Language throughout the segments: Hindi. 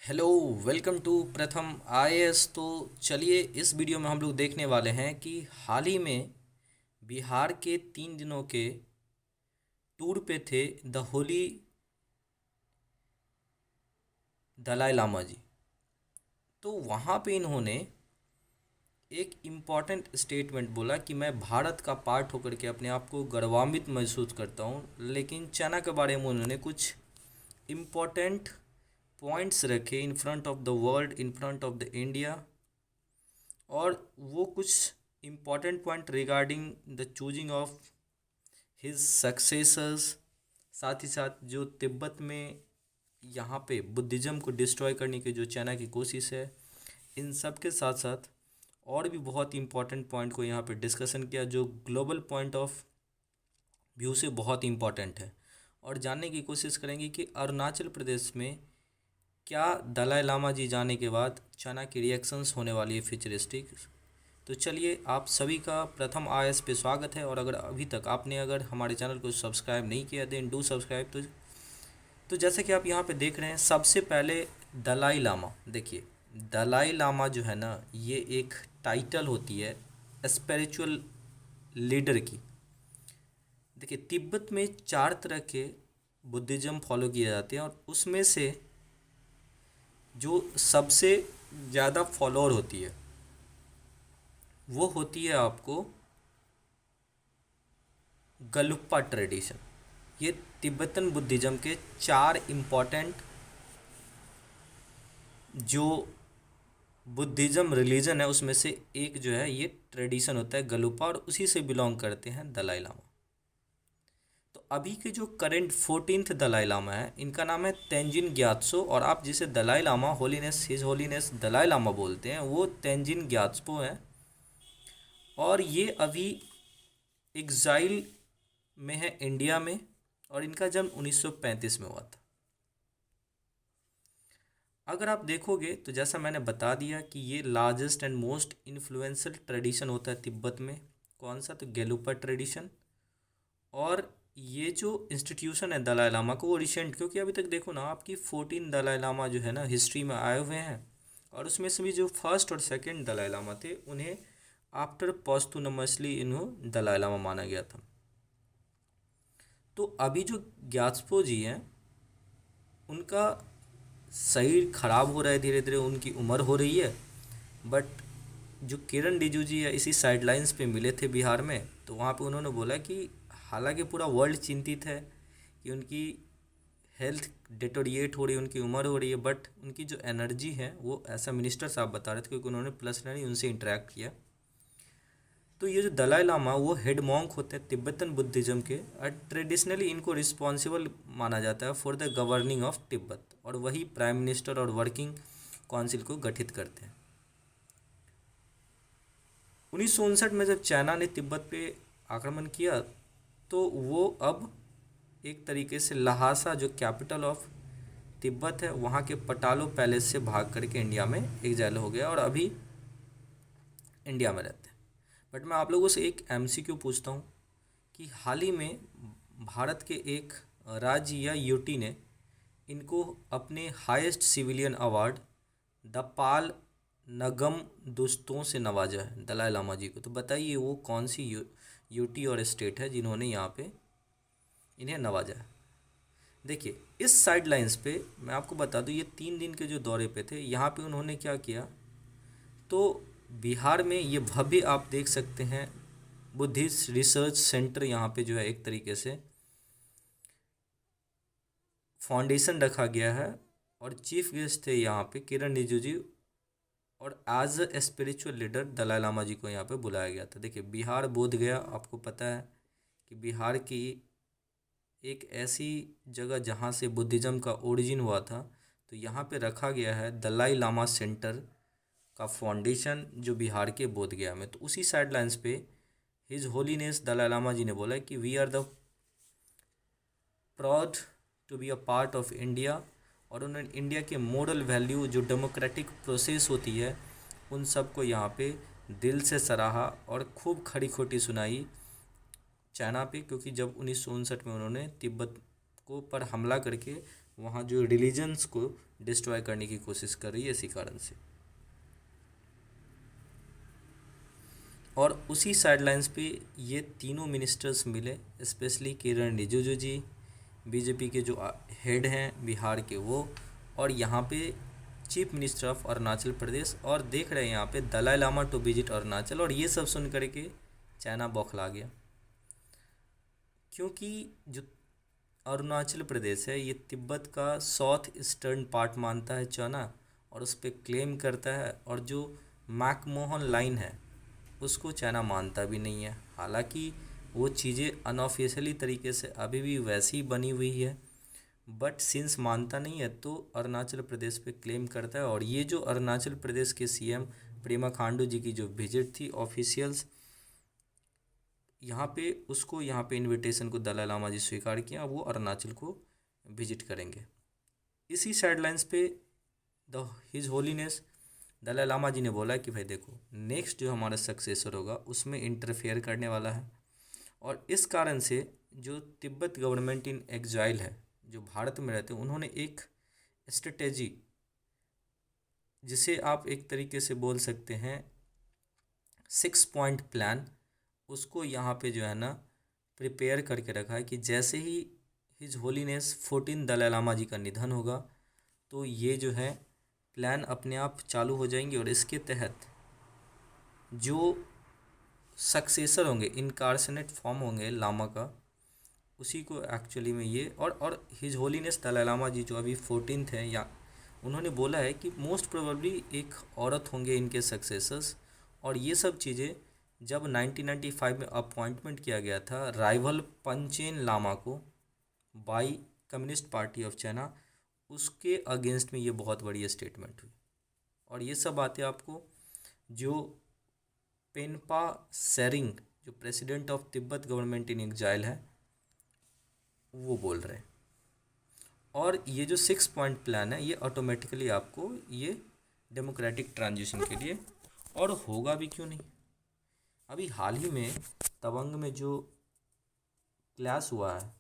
हेलो। वेलकम टू प्रथम आईएएस। तो चलिए इस वीडियो में हम लोग देखने वाले हैं कि हाल ही में बिहार के 3 दिनों के टूर पे थे द होली दलाई लामा जी। तो वहाँ पे इन्होंने एक इम्पॉर्टेंट स्टेटमेंट बोला कि मैं भारत का पार्ट होकर के अपने आप को गौरवान्वित महसूस करता हूँ, लेकिन चाइना के बारे में उन्होंने कुछ इम्पॉर्टेंट पॉइंट्स रखे in front of the world, in front of the India. और वो कुछ important point regarding the choosing of his successors, साथ ही साथ जो तिब्बत में यहाँ पे बुद्धिज़्म को डिस्ट्रॉय करने की जो चाइना की कोशिश है, इन सब के साथ साथ और भी बहुत इंपॉर्टेंट पॉइंट को यहाँ पे डिस्कशन किया जो ग्लोबल पॉइंट ऑफ व्यू से बहुत इंपॉर्टेंट है। और जानने की कोशिश करेंगे कि अरुणाचल प्रदेश में क्या दलाई लामा जी जाने के बाद चाइना की रिएक्शंस होने वाली है फ्यूचरिस्टिक। तो चलिए आप सभी का प्रथम आईएएस पे स्वागत है। और अगर अभी तक आपने अगर हमारे चैनल को सब्सक्राइब नहीं किया देन डू सब्सक्राइब। तो जैसे कि आप यहाँ पे देख रहे हैं, सबसे पहले दलाई लामा। देखिए, दलाई लामा जो है ना, ये एक टाइटल होती है स्पिरिचुअल लीडर की। देखिए, तिब्बत में 4 तरह के बुद्धिज़्म फॉलो किए जाते हैं और उसमें से जो सबसे ज़्यादा फॉलोअर होती है वो होती है आपको गलुप्पा ट्रेडिशन। ये तिब्बतन बुद्धिज़्म के 4 इम्पॉर्टेंट जो बुद्धिज़्म रिलीजन है उसमें से एक जो है ये ट्रेडिशन होता है गलुप्पा, और उसी से बिलोंग करते हैं दलाई लामा। तो अभी के जो करंट 14th दलाई लामा है, इनका नाम है तेंजिन ग्यात्सो, और आप जिसे Dalai Lama holiness his holiness Dalai Lama बोलते हैं वो तेंजिन ग्यात्सो है। और ये अभी एग्जाइल में है इंडिया में, और इनका जन्म 1935 में हुआ था। अगर आप देखोगे तो जैसा मैंने बता दिया कि ये largest and most influential tradition होता है तिब्बत में। कौन सा? तो गेलुपा ट्रेडिशन। और ये जो इंस्टीट्यूशन है दलाई लामा को, वो रिसेंट, क्योंकि अभी तक देखो ना, आपकी 14 दलाई लामा जो है ना हिस्ट्री में आए हुए हैं, और उसमें से भी जो फर्स्ट और सेकंड दलाई लामा थे उन्हें आफ्टर पॉस्थुनमसली इन्हों दलाई लामा माना गया था। तो अभी जो ग्यात्सपो जी हैं उनका शरीर खराब हो रहा है धीरे धीरे, उनकी उम्र हो रही है। बट जो किरण रिजिजू जी है इसी साइडलाइंस पे मिले थे बिहार में, तो वहाँ पे उन्होंने बोला कि हालांकि पूरा वर्ल्ड चिंतित है कि उनकी हेल्थ डिटोरिएट हो रही है, उनकी उम्र हो रही है, बट उनकी जो एनर्जी है वो, ऐसा मिनिस्टर साहब बता रहे थे क्योंकि उन्होंने पर्सनली उनसे इंटरेक्ट किया। तो ये जो दलाई लामा वो हेड मॉन्क होते हैं तिब्बतन बुद्धिज़्म के, और ट्रेडिशनली इनको रिस्पॉन्सिबल माना जाता है for the governing of Tibet, और वही प्राइम मिनिस्टर और वर्किंग काउंसिल को गठित करते हैं। 1959 में जब चाइना ने तिब्बत पे आक्रमण किया तो वो अब एक तरीके से लहासा, जो कैपिटल ऑफ तिब्बत है, वहाँ के पटालो पैलेस से भाग करके इंडिया में एग्जाइल हो गया और अभी इंडिया में रहते हैं। बट मैं आप लोगों से एक एमसीक्यू पूछता हूँ कि हाल ही में भारत के एक राज्य या यूटी ने इनको अपने हाईएस्ट सिविलियन अवार्ड द पाल नगम दुस्तों से नवाजा है दलाई लामा जी को। तो बताइए वो कौन सी यूटी और स्टेट है जिन्होंने यहाँ पे इन्हें नवाजा है। देखिए, इस साइड लाइंस पे मैं आपको बता दूँ, ये 3 दिन के जो दौरे पे थे, यहाँ पे उन्होंने क्या किया, तो बिहार में ये भव्य आप देख सकते हैं बुद्धिस्ट रिसर्च सेंटर, यहाँ पे जो है एक तरीके से फाउंडेशन रखा गया है, और चीफ गेस्ट थे यहाँ पे किरण रिजिजू जी, और as a spiritual leader Dalai Lama ji को यहाँ पे बुलाया गया था। देखिए, बिहार बोध गया, आपको पता है कि बिहार की एक ऐसी जगह जहाँ से बुद्धिज़्म का ओरिजिन हुआ था, तो यहाँ पे रखा गया है दलाई लामा सेंटर का फाउंडेशन जो बिहार के बोध गया में। तो उसी साइड लाइन्स पे हिज होलीनेस दलाई लामा जी ने बोला कि we are the proud to be a part of India, और उन्होंने इंडिया के मॉरल वैल्यू, जो डेमोक्रेटिक प्रोसेस होती है, उन सब को यहाँ पे दिल से सराहा और खूब खड़ी खोटी सुनाई चाइना पे। क्योंकि जब 1959 में उन्होंने तिब्बत को पर हमला करके वहाँ जो रिलीजन्स को डिस्ट्रॉय करने की कोशिश कर रही है इसी कारण से। और उसी साइडलाइंस पे ये तीनों मिनिस्टर्स मिले, स्पेशली किरण रिजिजू जी, बीजेपी के जो हेड हैं बिहार के वो, और यहाँ पे chief minister of Arunachal Pradesh, और देख रहे हैं यहाँ पे Dalai Llama two visit Arunachal. और ये सब सुन करके चाइना बौखला गया, क्योंकि जो अरुणाचल प्रदेश है ये तिब्बत का साउथ ईस्टर्न पार्ट मानता है चाइना, और उस पर क्लेम करता है। और जो मैकमोहन लाइन है उसको चाइना मानता भी नहीं है, हालांकि वो चीज़ें अनऑफिशियली तरीके से अभी भी वैसी ही बनी हुई है, बट सिंस मानता नहीं है तो अरुणाचल प्रदेश पे क्लेम करता है। और ये जो अरुणाचल प्रदेश के सीएम पेमा खांडू जी की जो विजिट थी ऑफिशियल्स यहाँ पे, उसको यहाँ पे इनविटेशन को दलाई लामा जी स्वीकार किया, वो अरुणाचल को विजिट करेंगे। इसी साइडलाइंस पे the his holiness Dalai Lama ji ने बोला कि भाई देखो, नेक्स्ट जो हमारा सक्सेसर होगा उसमें इंटरफेयर करने वाला है। और इस कारण से जो तिब्बत गवर्नमेंट इन एग्जाइल है, जो भारत में रहते हैं, उन्होंने एक स्ट्रेटेजी, जिसे आप एक तरीके से बोल सकते हैं 6 पॉइंट प्लान, उसको यहाँ पे जो है ना प्रिपेयर करके रखा है कि जैसे ही हिज होलीनेस 14 दलाई लामा जी का निधन होगा तो ये जो है प्लान अपने आप चालू हो जाएंगे। और इसके तहत जो सक्सेसर होंगे, इनकार्सनेट फॉर्म होंगे लामा का, उसी को एक्चुअली में ये और हिज होलीनेस दलाई लामा जी जो अभी 14th है, या उन्होंने बोला है कि मोस्ट प्रोबेबली एक औरत होंगे इनके सक्सेसर्स। और ये सब चीज़ें जब 1995 में अपॉइंटमेंट किया गया था राइवल पंचेन लामा को by communist party of China, उसके अगेंस्ट में ये बहुत बड़ी स्टेटमेंट हुई। और ये सब बातें आपको जो पेनपा सेरिंग, जो president of Tibet government in exile है, वो बोल रहे हैं। और ये जो 6 पॉइंट प्लान है ये ऑटोमेटिकली आपको ये डेमोक्रेटिक ट्रांजिशन के लिए, और होगा भी क्यों नहीं। अभी हाल ही में तवांग में जो क्लैश हुआ है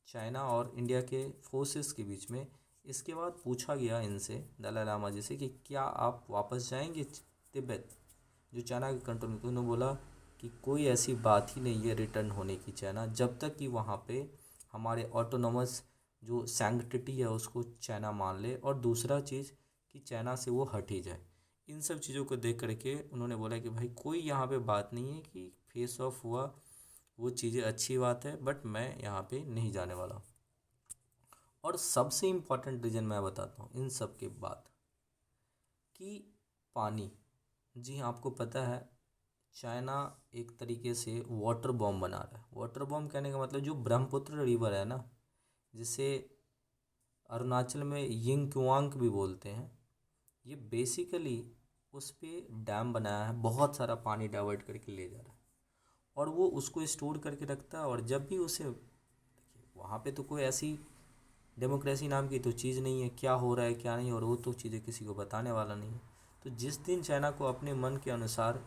चाइना और इंडिया के फोर्सेस के बीच में, इसके बाद पूछा गया इनसे, दलाई लामा जी से, कि क्या आप वापस जाएंगे तिब्बत जो चाइना के कंट्रोल में। तो उन्होंने बोला कि कोई ऐसी बात ही नहीं है रिटर्न होने की चाइना, जब तक कि वहाँ पे हमारे ऑटोनोमस जो सैंक्टिटी है उसको चाइना मान ले, और दूसरा चीज़ कि चाइना से वो हट ही जाए। इन सब चीज़ों को देख करके उन्होंने बोला कि भाई कोई यहाँ पे बात नहीं है कि फेस ऑफ हुआ, वो चीज़ें अच्छी बात है, बट मैं यहाँ पे नहीं जाने वाला। और सबसे इम्पॉर्टेंट रीज़न मैं बताता हूँ इन सब के बाद, कि पानी। जी हाँ, आपको पता है चाइना एक तरीके से वाटर बॉम्ब बना रहा है। वाटर बॉम्ब कहने का मतलब जो ब्रह्मपुत्र रिवर है ना, जिसे अरुणाचल में यिंगक्युआंग भी बोलते हैं, ये बेसिकली उस पर डैम बनाया है, बहुत सारा पानी डाइवर्ट करके ले जा रहा है, और वो उसको स्टोर करके रखता है। और जब भी उसे देखिए, वहाँ पे तो कोई ऐसी डेमोक्रेसी नाम की तो चीज़ नहीं है, क्या हो रहा है क्या नहीं, और वो तो चीज़ें किसी को बताने वाला नहीं है। तो जिस दिन चाइना को अपने मन के अनुसार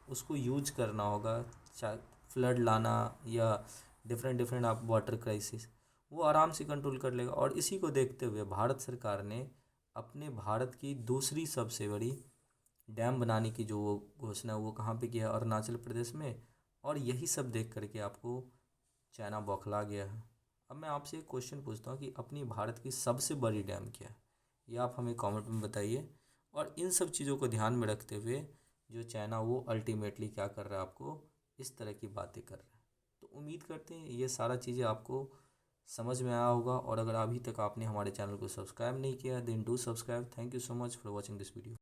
उसको यूज करना होगा, चाहे फ्लड लाना या डिफरेंट डिफरेंट आप वाटर क्राइसिस, वो आराम से कंट्रोल कर लेगा। और इसी को देखते हुए भारत सरकार ने अपने भारत की दूसरी सबसे बड़ी डैम बनाने की जो वो घोषणा वो कहाँ पे किया है, अरुणाचल प्रदेश में। और यही सब देख करके आपको चाइना बौखला गया है। अब मैं आपसे एक क्वेश्चन पूछता हूँ कि अपनी भारत की सबसे बड़ी डैम क्या है, ये आप हमें कमेंट में बताइए। और इन सब चीज़ों को ध्यान में रखते हुए जो चाइना वो अल्टीमेटली क्या कर रहा है, आपको इस तरह की बातें कर रहा है। तो उम्मीद करते हैं ये सारा चीज़ें आपको समझ में आया होगा। और अगर अभी तक आपने हमारे चैनल को सब्सक्राइब नहीं किया then do subscribe. Thank you so much for watching this video.